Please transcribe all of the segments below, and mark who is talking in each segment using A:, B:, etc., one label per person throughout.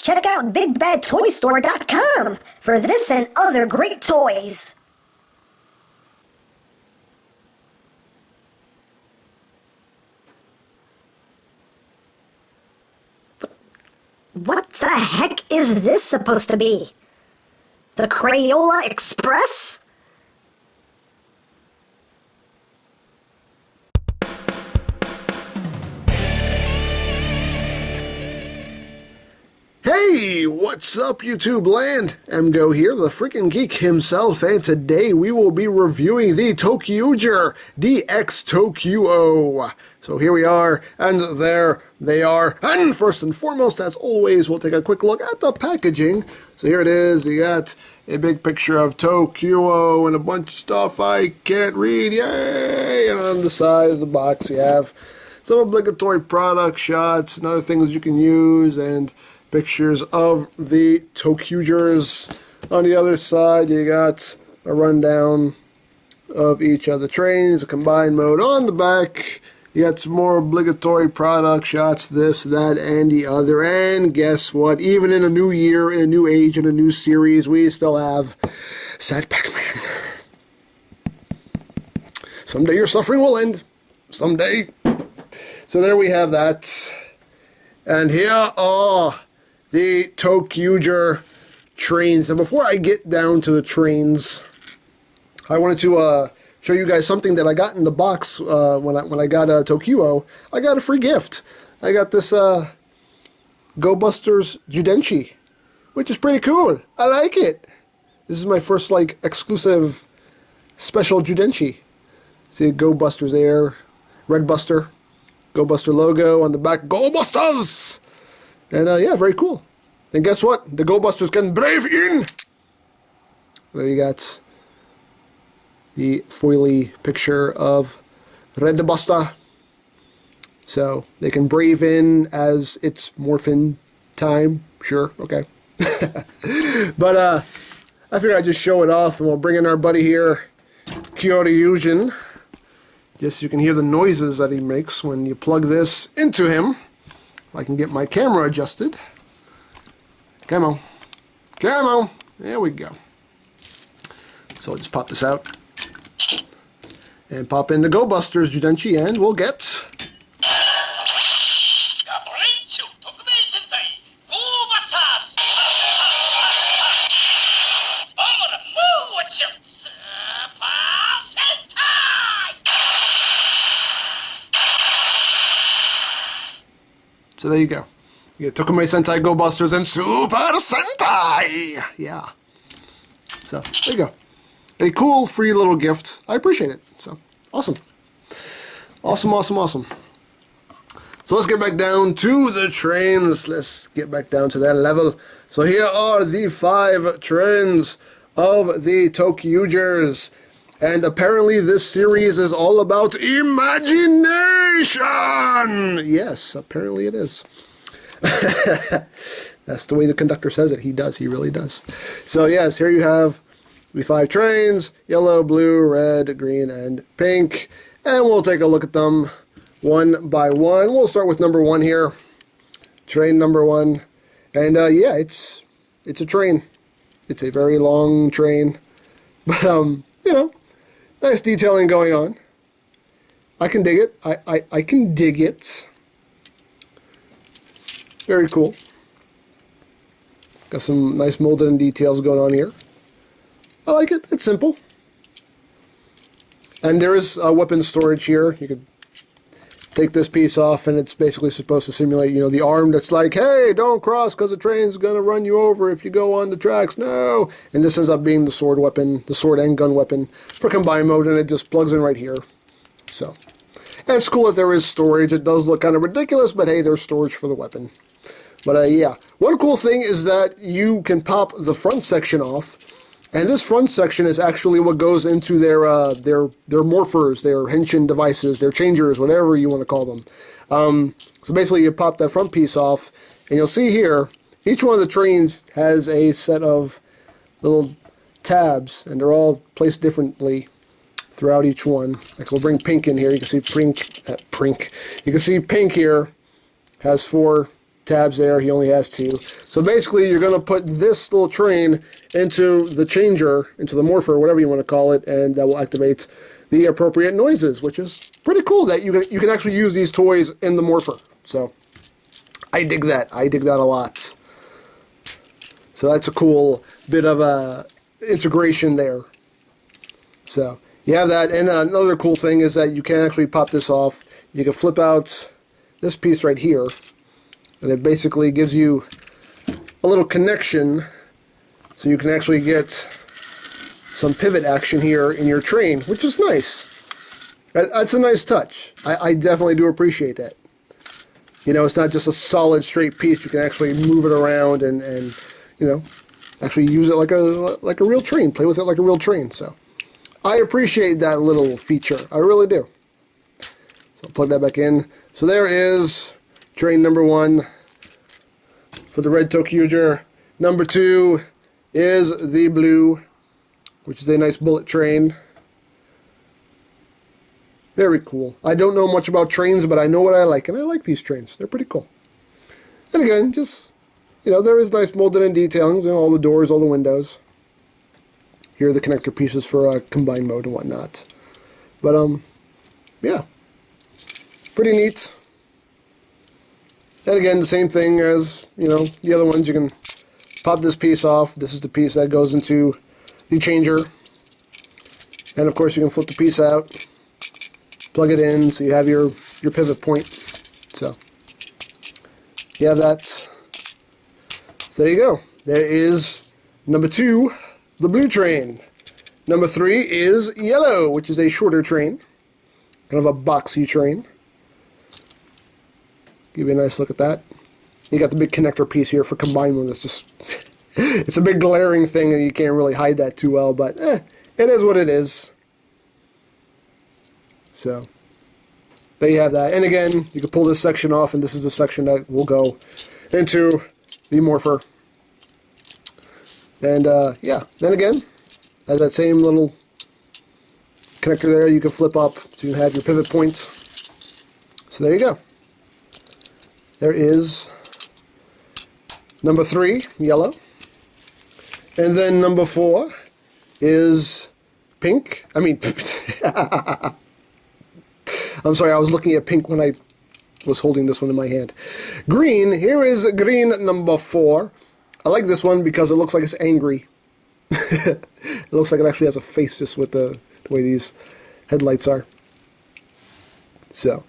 A: Check out BigBadToyStore.com for this and other great toys. What the heck is this supposed to be? The Crayola Express?
B: Hey, what's up YouTube land? EmGo here, the freaking geek himself, and today we will be reviewing the ToQger DX-TOQ-OH. So here we are, and there they are. And first and foremost, as always, we'll take a quick look at the packaging. So here it is, you got a big picture of TOQ-OH and a bunch of stuff I can't read, yay! And on the side of the box you have some obligatory product shots and other things you can use, and pictures of the ToQgers. On the other side, you got a rundown of each of the trains, a combined mode. On the back, you got some more obligatory product shots, this, that, and the other. And guess what? Even in a new year, in a new age, in a new series, we still have Sad Pac-Man. Someday your suffering will end. Someday. So there we have that. And here are the ToQger trains. And before I get down to the trains, I wanted to show you guys something that I got in the box when I got TOQ-OH. I got a free gift. I got this Go Busters Judenchi, which is pretty cool. I like it. This is my first like exclusive special Judenchi. See Go Busters there, Red Buster, Go Buster logo on the back. Go Busters! And yeah, very cool. And guess what? The Go Busters can brave in! There you got the foily picture of Red Buster. So they can brave in as it's morphin time. Sure, okay. But I figured I'd just show it off, and we'll bring in our buddy here, Kyoryujin. Just so you can hear the noises that he makes when you plug this into him. I can get my camera adjusted. Come on. Come on. There we go. So I'll just pop this out. And pop in the Go Busters Judenchi, and we'll get So there you go. You get ToQger Sentai Go Busters and Super Sentai! Yeah. So, there you go. A cool, free little gift. I appreciate it. So, awesome. Awesome, awesome, awesome. So let's get back down to the trains. Let's get back down to that level. So here are the 5 trains of the ToQgers. And apparently this series is all about imagination! Yes, apparently it is. That's the way the conductor says it. He does. He really does. So yes, here you have the 5 trains. Yellow, blue, red, green, and pink. And we'll take a look at them one by one. We'll start with number 1 here. Train number 1. And yeah, it's a train. It's a very long train. But, you know, nice detailing going on. I can dig it. I can dig it. Very cool. Got some nice molded in details going on here. I like it. It's simple. And there is weapon storage here. You could take this piece off, and it's basically supposed to simulate, you know, the arm that's like, hey, don't cross because the train's going to run you over if you go on the tracks. No! And this ends up being the sword weapon, the sword and gun weapon for combined mode, and it just plugs in right here. So, and it's cool that there is storage. It does look kind of ridiculous, but hey, there's storage for the weapon. But yeah, one cool thing is that you can pop the front section off, and this front section is actually what goes into their morphers, their henshin devices, their changers, whatever you want to call them. So basically you pop that front piece off, and you'll see here, each one of the trains has a set of little tabs, and they're all placed differently throughout each one. Like we'll bring pink in here. You can see pink. You can see pink here has 4 tabs there. He only has 2. So basically, you're going to put this little train into the changer, into the morpher, whatever you want to call it, and that will activate the appropriate noises, which is pretty cool that you can actually use these toys in the morpher. So I dig that. I dig that a lot. So that's a cool bit of integration there. So you have that, and another cool thing is that you can actually pop this off. You can flip out this piece right here, and it basically gives you a little connection, so you can actually get some pivot action here in your train, which is nice. That's a nice touch. I definitely do appreciate that. You know, it's not just a solid straight piece. You can actually move it around and you know, actually use it like a real train. Play with it like a real train. So I appreciate that little feature. I really do. So I'll plug that back in. So there is train number 1 for the red ToQger. Number 2 is the blue, which is a nice bullet train. Very cool. I don't know much about trains, but I know what I like, and I like these trains. They're pretty cool. And again, just, you know, there is nice molded in detailings, you know, all the doors, all the windows. Here are the connector pieces for combined mode and whatnot. But, yeah. Pretty neat. And again, the same thing as, you know, the other ones. You can pop this piece off. This is the piece that goes into the changer. And of course, you can flip the piece out, plug it in, so you have your pivot point. So you have that. So there you go. There is number 2, the blue train. Number 3 is yellow, which is a shorter train, kind of a boxy train. Give you a nice look at that. You got the big connector piece here for combined mode. It's just it's a big glaring thing, and you can't really hide that too well, but it is what it is. So there you have that. And again, you can pull this section off, and this is the section that will go into the morpher. And yeah, then again, as that same little connector there, you can flip up so you have your pivot points. So there you go. There is number 3, yellow. And then number 4 is pink. I mean, I'm sorry, I was looking at pink when I was holding this one in my hand. Green, here is green number 4. I like this one because it looks like it's angry. It looks like it actually has a face just with the way these headlights are. So,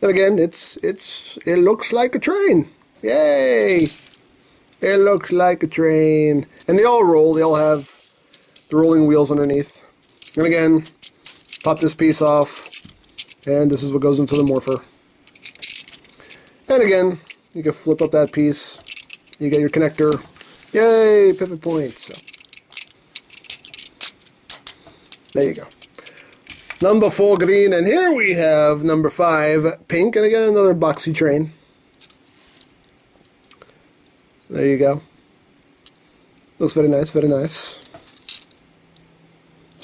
B: and again, it looks like a train. Yay! It looks like a train. And they all roll. They all have the rolling wheels underneath. And again, pop this piece off, and this is what goes into the morpher. And again, you can flip up that piece. You get your connector. Yay! Pivot point. So there you go. Number 4, green, and here we have number 5, pink, and again another boxy train. There you go. Looks very nice, very nice.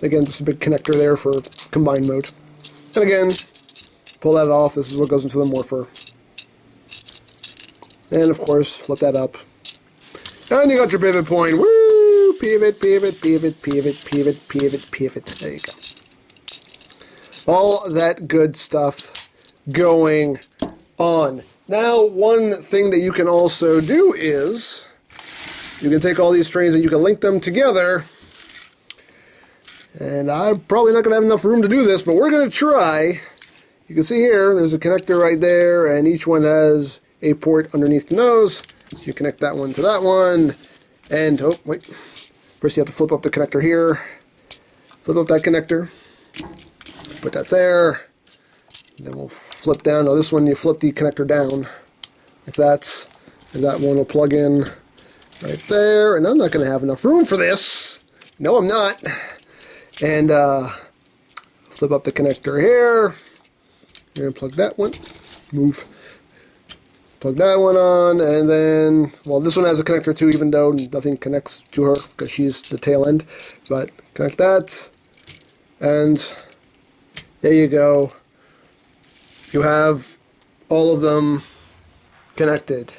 B: Again, just a big connector there for combined mode. And again, pull that off. This is what goes into the morpher. And of course, flip that up. And you got your pivot point. Woo! Pivot, pivot, pivot, pivot, pivot, pivot, pivot. There you go. All that good stuff going on. Now, one thing that you can also do is you can take all these trains and you can link them together. And I'm probably not going to have enough room to do this, but we're going to try. You can see here, there's a connector right there, and each one has a port underneath the nose. So you connect that one to that one. And, oh, wait. First you have to flip up the connector here. Flip up that connector. Put that there. And then we'll flip down. Now this one, you flip the connector down. Like that. And that one will plug in right there. And I'm not going to have enough room for this. No, I'm not. And flip up the connector here. And plug that one. Move. Plug that one on, and then, well, this one has a connector too, even though nothing connects to her because she's the tail end. But connect that, and there you go. You have all of them connected.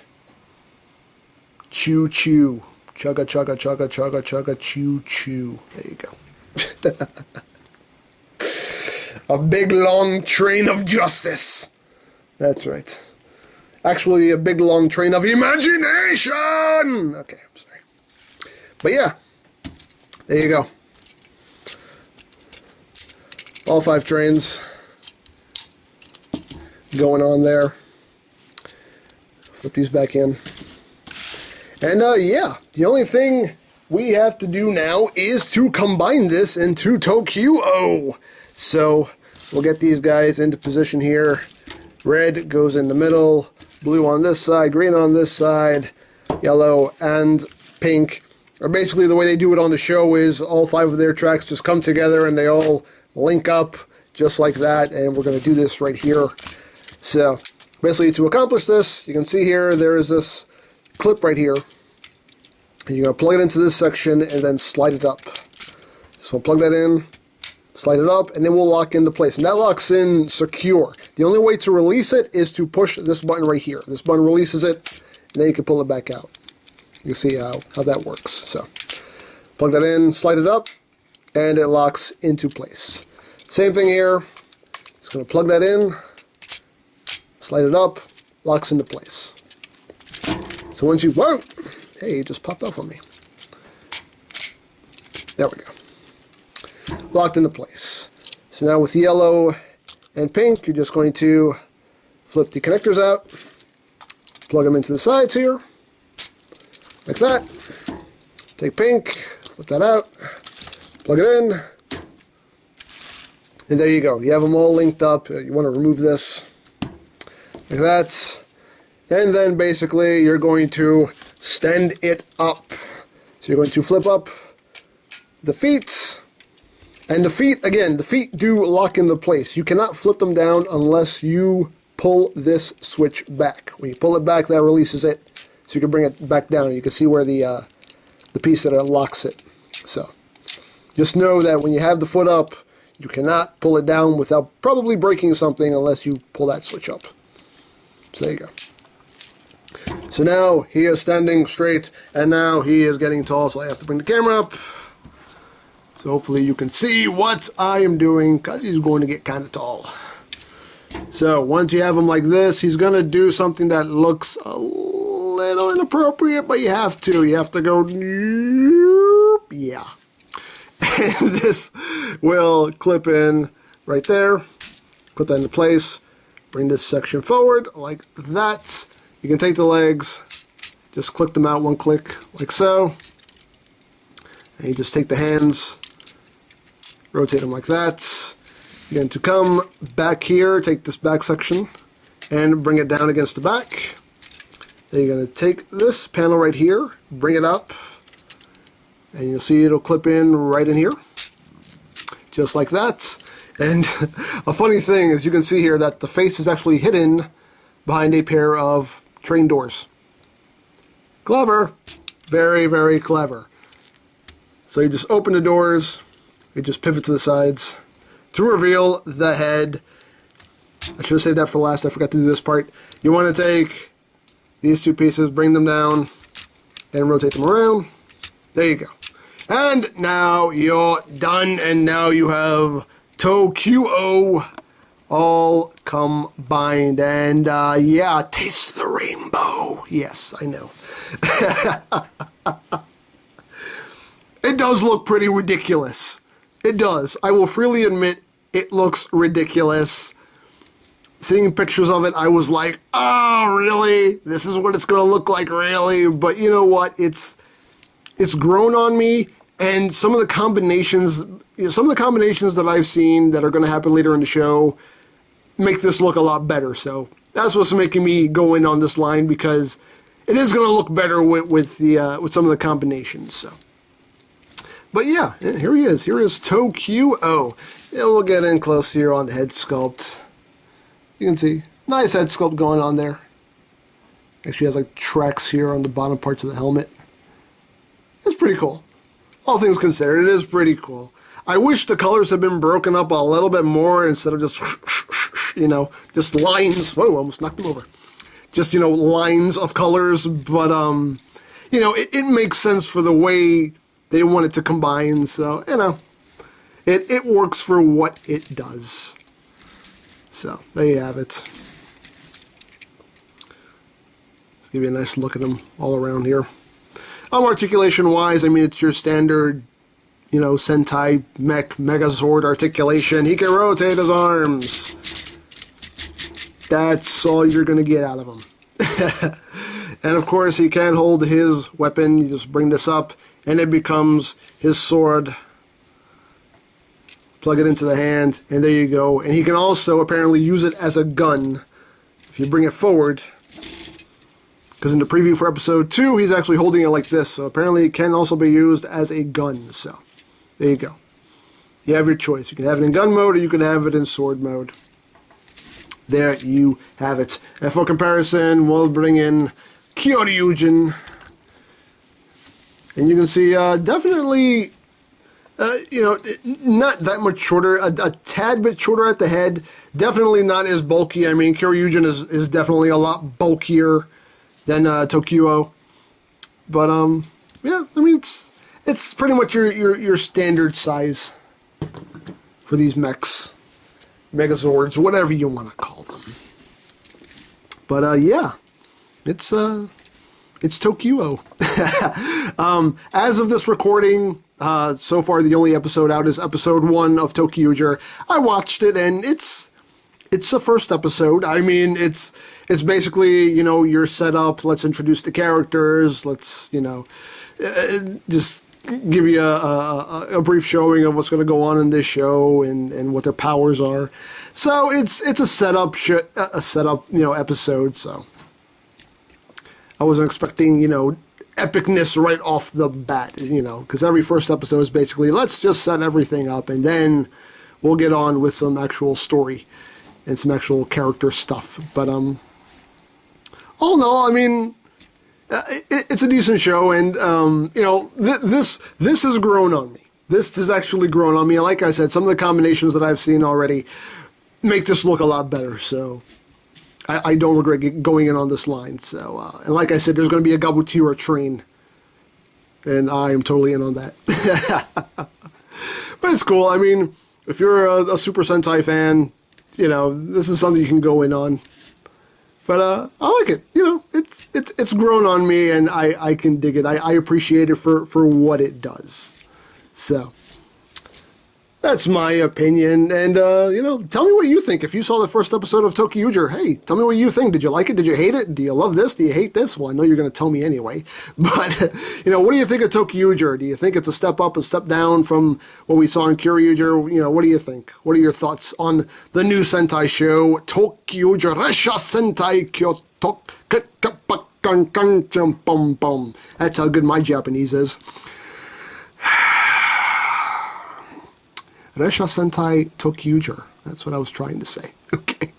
B: Choo choo. Chugga chugga chugga chugga chugga choo choo. There you go. A big long train of justice. That's right. Actually, a big long train of imagination. Okay, I'm sorry. But yeah, there you go. All 5 trains going on there. Flip these back in. And yeah, the only thing we have to do now is to combine this into TOQ-OH. So we'll get these guys into position here. Red goes in the middle, blue on this side, green on this side, yellow and pink. Or basically the way they do it on the show is all 5 of their tracks just come together and they all link up just like that. And we're going to do this right here. So basically to accomplish this, you can see here there is this clip right here. And you're going to plug it into this section and then slide it up. So plug that in, slide it up, and then we'll lock into place. And that locks in secure. The only way to release it is to push this button right here. This button releases it, and then you can pull it back out. You see how that works. So plug that in, slide it up, and it locks into place. Same thing here. Just going to plug that in, slide it up, locks into place. So once you, whoa, hey, it just popped off on me. There we go. Locked into place. So now with yellow and pink, you're just going to flip the connectors out, plug them into the sides here, like that. Take pink, flip that out, plug it in, and there you go. You have them all linked up. You want to remove this, like that. And then basically you're going to stand it up. So you're going to flip up the feet. And the feet, again, the feet do lock into place. You cannot flip them down unless you pull this switch back. When you pull it back, that releases it. So you can bring it back down. You can see where the piece that unlocks it. So just know that when you have the foot up, you cannot pull it down without probably breaking something unless you pull that switch up. So there you go. So now he is standing straight, and now he is getting tall, so I have to bring the camera up. So hopefully you can see what I am doing, because he's going to get kind of tall. So once you have him like this, he's going to do something that looks a little inappropriate, but you have to. You have to go, yeah. And this will clip in right there. Clip that into place. Bring this section forward like that. You can take the legs, just click them out one click, like so. And you just take the hands, rotate them like that. You're going to come back here, take this back section, and bring it down against the back. Then you're going to take this panel right here, bring it up, and you'll see it'll clip in right in here, just like that. And a funny thing is you can see here that the face is actually hidden behind a pair of train doors. Clever. Very, very clever. So you just open the doors, you just pivot to the sides to reveal the head. I should have saved that for last. I forgot to do this part. You want to take these 2 pieces, bring them down, and rotate them around. There you go. And now you're done, and now you have TOQ-OH all combined. And yeah, taste the rainbow. Yes, I know. It does look pretty ridiculous. It does. I will freely admit it looks ridiculous. Seeing pictures of it, I was like, oh, really? This is what it's going to look like, really? But you know what? It's grown on me, and some of the combinations that I've seen that are going to happen later in the show make this look a lot better. So that's what's making me go in on this line, because it is going to look better with some of the combinations. So. But yeah, here he is. Here is TOQ-OH. Yeah, we'll get in close here on the head sculpt. You can see, nice head sculpt going on there. Actually has like tracks here on the bottom parts of the helmet. It's pretty cool. All things considered, it is pretty cool. I wish the colors had been broken up a little bit more instead of just, you know, just lines. Whoa, almost knocked him over. just, lines of colors, but, it makes sense for the way they want it to combine, so, it works for what it does. So, there you have it. Let's give you a nice look at them all around here. Articulation-wise, it's your standard, Sentai mech Megazord articulation. He can rotate his arms. That's all you're going to get out of him. And of course, he can hold his weapon. You just bring this up, and it becomes his sword. Plug it into the hand, and there you go. And he can also apparently use it as a gun if you bring it forward. Because in the preview for episode 2, he's actually holding it like this. So apparently it can also be used as a gun. So there you go. You have your choice. You can have it in gun mode, or you can have it in sword mode. There you have it. And for comparison, we'll bring in Kyoryujin. And you can see definitely, not that much shorter. A tad bit shorter at the head. Definitely not as bulky. Kyoryujin is definitely a lot bulkier than TOQ-OH. But, yeah, it's pretty much your standard size for these mechs. Megazords, whatever you want to call them. But, yeah, it's TOQ-OH. As of this recording, so far the only episode out is episode 1 of ToQger. I watched it, and it's the first episode. It's basically, your setup. Let's introduce the characters. Let's, just give you a brief showing of what's going to go on in this show and what their powers are. So it's a setup episode. So I wasn't expecting, epicness right off the bat, because every first episode is basically, let's just set everything up, and then we'll get on with some actual story and some actual character stuff. But, all in all, it's a decent show, and, this has grown on me. This has actually grown on me, and like I said, some of the combinations that I've seen already make this look a lot better, so I don't regret going in on this line. So, and like I said, there's going to be a Gabutira train, and I am totally in on that. But it's cool. If you're a Super Sentai fan, this is something you can go in on. But I like it. It's grown on me, and I can dig it. I appreciate it for what it does. So that's my opinion, and, tell me what you think. If you saw the first episode of ToQger, hey, tell me what you think. Did you like it? Did you hate it? Do you love this? Do you hate this? Well, I know you're going to tell me anyway, but, what do you think of ToQger? Do you think it's a step up, a step down from what we saw in Kyoryuger? What do you think? What are your thoughts on the new Sentai show, ToQger Resha Sentai Kyoto? That's how good my Japanese is. Resha Sentai ToQger. That's what I was trying to say. Okay.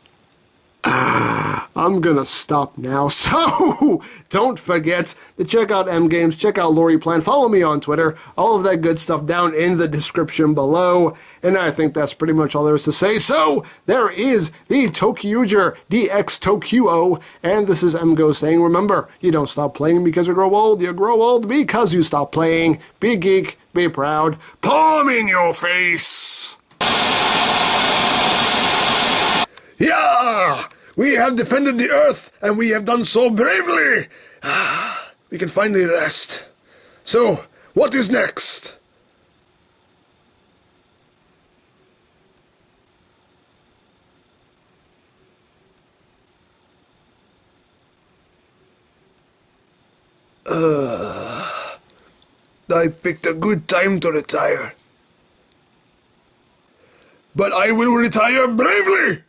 B: I'm gonna stop now. So, don't forget to check out EmGames, check out Lori Plan, follow me on Twitter, all of that good stuff down in the description below. And I think that's pretty much all there is to say. So, there is the ToQger DX TOQ-OH, and this is EmGo's saying, remember, you don't stop playing because you grow old because you stop playing. Be geek, be proud, palm in your face! Yeah! We have defended the Earth, and we have done so bravely! We can finally rest. So, what is next? I picked a good time to retire. But I will retire bravely!